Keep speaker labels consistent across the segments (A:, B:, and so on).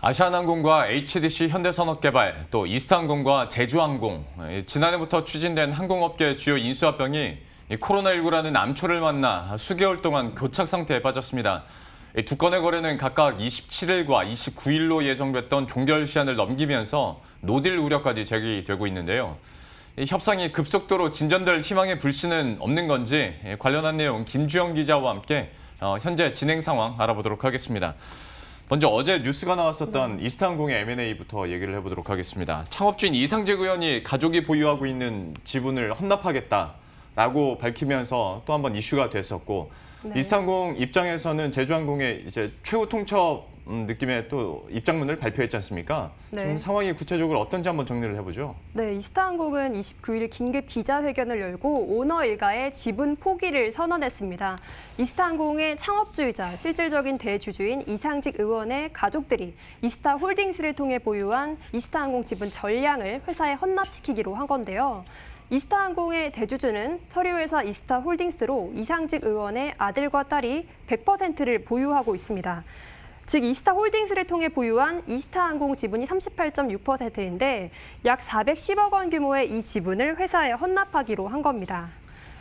A: 아시아나항공과 HDC 현대산업개발, 또 이스타항공과 제주항공, 지난해부터 추진된 항공업계 주요 인수합병이 코로나19라는 암초를 만나 수개월 동안 교착 상태에 빠졌습니다. 두 건의 거래는 각각 27일과 29일로 예정됐던 종결 시한을 넘기면서 노딜 우려까지 제기되고 있는데요. 협상이 급속도로 진전될 희망의 불씨는 없는 건지 관련한 내용 김주영 기자와 함께 현재 진행 상황 알아보도록 하겠습니다. 먼저 어제 뉴스가 나왔었던 이스타항공의 M&A부터 얘기를 해보도록 하겠습니다. 창업주인 이상직 의원이 가족이 보유하고 있는 지분을 헌납하겠다라고 밝히면서 또 한 번 이슈가 됐었고, 네. 이스타항공 입장에서는 제주항공의 이제 최후 통첩 느낌의 또 입장문을 발표했지 않습니까? 네. 지금 상황이 구체적으로 어떤지 한번 정리를 해보죠.
B: 네, 이스타항공은 29일 긴급 기자회견을 열고 오너 일가의 지분 포기를 선언했습니다. 이스타항공의 창업주이자 실질적인 대주주인 이상직 의원의 가족들이 이스타홀딩스를 통해 보유한 이스타항공 지분 전량을 회사에 헌납시키기로 한 건데요. 이스타항공의 대주주는 서류회사 이스타홀딩스로 이상직 의원의 아들과 딸이 100%를 보유하고 있습니다. 즉 이스타홀딩스를 통해 보유한 이스타항공 지분이 38.6%인데 약 410억 원 규모의 이 지분을 회사에 헌납하기로 한 겁니다.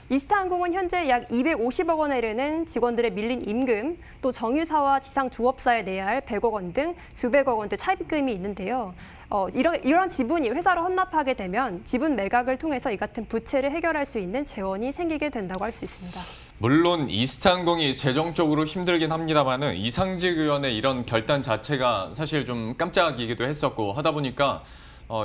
B: 이스타항공은 현재 약 250억 원에 이르는 직원들의 밀린 임금, 또 정유사와 지상조업사에 내야 할 100억 원 등 수백억 원대 차입금이 있는데요. 이런 지분이 회사로 헌납하게 되면 지분 매각을 통해서 이 같은 부채를 해결할 수 있는 재원이 생기게 된다고 할 수 있습니다.
A: 물론 이스타항공이 재정적으로 힘들긴 합니다만은 이상직 의원의 이런 결단 자체가 사실 좀 깜짝이기도 했었고 하다 보니까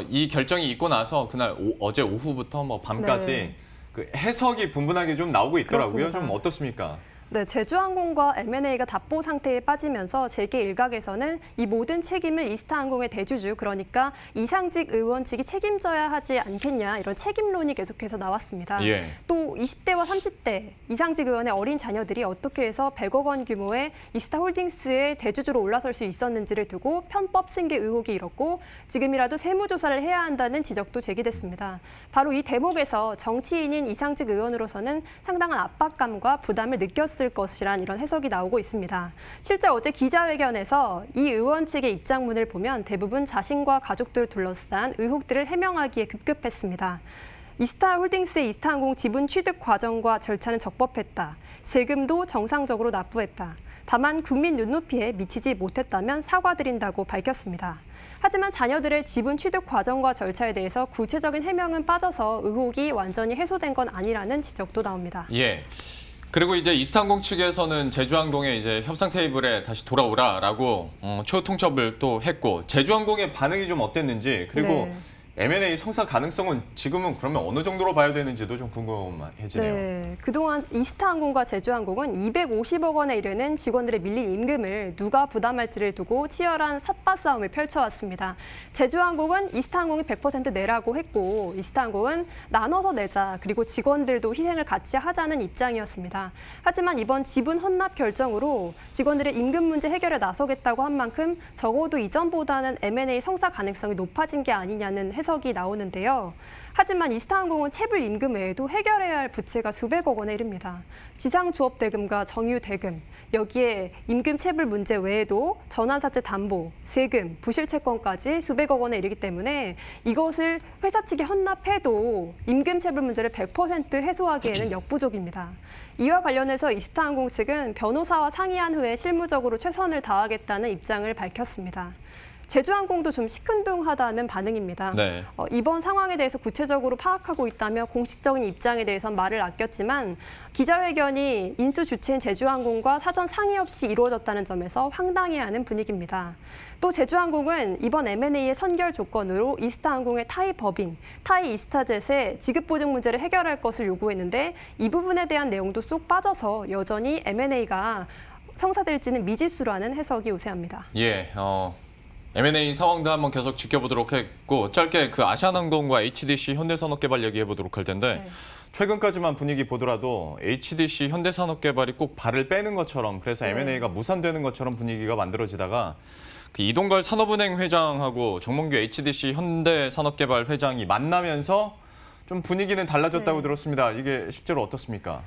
A: 이 결정이 있고 나서 그날 어제 오후부터 뭐 밤까지 네. 그 해석이 분분하게 좀 나오고 있더라고요. 그렇습니다. 좀 어떻습니까?
B: 네, 제주항공과 M&A가 답보 상태에 빠지면서 재계 일각에서는 이 모든 책임을 이스타항공의 대주주, 그러니까 이상직 의원 측이 책임져야 하지 않겠냐, 이런 책임론이 계속해서 나왔습니다. 예. 또 20대와 30대 이상직 의원의 어린 자녀들이 어떻게 해서 100억 원 규모의 이스타홀딩스의 대주주로 올라설 수 있었는지를 두고 편법 승계 의혹이 일었고 지금이라도 세무조사를 해야 한다는 지적도 제기됐습니다. 바로 이 대목에서 정치인인 이상직 의원으로서는 상당한 압박감과 부담을 느꼈을 것이란 이런 해석이 나오고 있습니다. 실제 어제 기자회견에서 이 의원 측의 입장문을 보면 대부분 자신과 가족들을 둘러싼 의혹들을 해명하기에 급급했습니다. 이스타홀딩스의 이스타항공 지분 취득 과정과 절차는 적법했다. 세금도 정상적으로 납부했다. 다만 국민 눈높이에 미치지 못했다면 사과드린다고 밝혔습니다. 하지만 자녀들의 지분 취득 과정과 절차에 대해서 구체적인 해명은 빠져서 의혹이 완전히 해소된 건 아니라는 지적도 나옵니다.
A: 예. 그리고 이제 이스타항공 측에서는 제주항공의 이제 협상 테이블에 다시 돌아오라라고 최후 통첩을 또 했고, 제주항공의 반응이 좀 어땠는지, 그리고 네. M&A 성사 가능성은 지금은 그러면 어느 정도로 봐야 되는지도 좀 궁금해지네요.
B: 네, 그동안 이스타항공과 제주항공은 250억 원에 이르는 직원들의 밀린 임금을 누가 부담할지를 두고 치열한 삿바 싸움을 펼쳐왔습니다. 제주항공은 이스타항공이 100% 내라고 했고 이스타항공은 나눠서 내자, 그리고 직원들도 희생을 같이 하자는 입장이었습니다. 하지만 이번 지분 헌납 결정으로 직원들의 임금 문제 해결에 나서겠다고 한 만큼 적어도 이전보다는 M&A 성사 가능성이 높아진 게 아니냐는 해석이 나오는데요. 하지만 이스타항공은 체불 임금 외에도 해결해야 할 부채가 수백억 원에 이릅니다. 지상조업 대금과 정유 대금, 여기에 임금 체불 문제 외에도 전환사채 담보, 세금, 부실 채권까지 수백억 원에 이르기 때문에 이것을 회사 측에 헌납해도 임금 체불 문제를 100% 해소하기에는 역부족입니다. 이와 관련해서 이스타항공 측은 변호사와 상의한 후에 실무적으로 최선을 다하겠다는 입장을 밝혔습니다. 제주항공도 좀 시큰둥하다는 반응입니다. 네. 이번 상황에 대해서 구체적으로 파악하고 있다며 공식적인 입장에 대해선 말을 아꼈지만 기자회견이 인수 주체인 제주항공과 사전 상의 없이 이루어졌다는 점에서 황당해하는 분위기입니다. 또 제주항공은 이번 M&A의 선결 조건으로 이스타항공의 타이 법인, 타이 이스타젯의 지급보증 문제를 해결할 것을 요구했는데 이 부분에 대한 내용도 쏙 빠져서 여전히 M&A가 성사될지는 미지수라는 해석이 우세합니다.
A: 예, M&A 상황도 한번 계속 지켜보도록 했고, 짧게 그 아시아나항공과 HDC 현대산업개발 얘기해보도록 할 텐데 네. 최근까지만 분위기 보더라도 HDC 현대산업개발이 꼭 발을 빼는 것처럼, 그래서 네. M&A가 무산되는 것처럼 분위기가 만들어지다가 그 이동걸 산업은행 회장하고 정몽규 HDC 현대산업개발 회장이 만나면서 좀 분위기는 달라졌다고 네. 들었습니다. 이게 실제로 어떻습니까?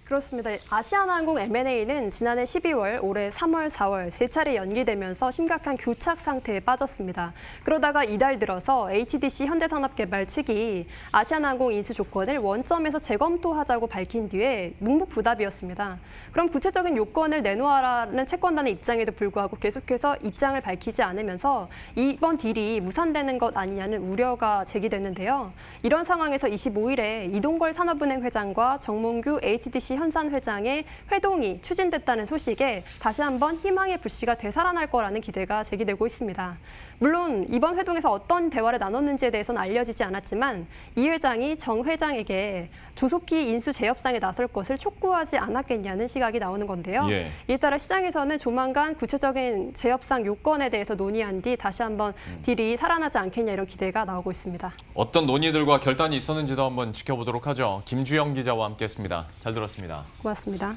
B: 그렇습니다. 아시아나항공 M&A는 지난해 12월, 올해 3월, 4월 세 차례 연기되면서 심각한 교착 상태에 빠졌습니다. 그러다가 이달 들어서 HDC 현대산업개발 측이 아시아나항공 인수 조건을 원점에서 재검토하자고 밝힌 뒤에 묵묵부답이었습니다. 그럼 구체적인 요건을 내놓아라는 채권단의 입장에도 불구하고 계속해서 입장을 밝히지 않으면서 이번 딜이 무산되는 것 아니냐는 우려가 제기됐는데요. 이런 상황에서 25일에 이동걸 산업은행 회장과 정몽규 HDC 현산 회장의 회동이 추진됐다는 소식에 다시 한번 희망의 불씨가 되살아날 거라는 기대가 제기되고 있습니다. 물론 이번 회동에서 어떤 대화를 나눴는지에 대해서는 알려지지 않았지만 이 회장이 정 회장에게 조속히 인수 재협상에 나설 것을 촉구하지 않았겠냐는 시각이 나오는 건데요.
A: 예.
B: 이에 따라 시장에서는 조만간 구체적인 재협상 요건에 대해서 논의한 뒤 다시 한번 딜이 살아나지 않겠냐 이런 기대가 나오고 있습니다.
A: 어떤 논의들과 결단이 있었는지도 한번 지켜보도록 하죠. 김주영 기자와 함께했습니다. 잘 들었습니다.
B: 고맙습니다.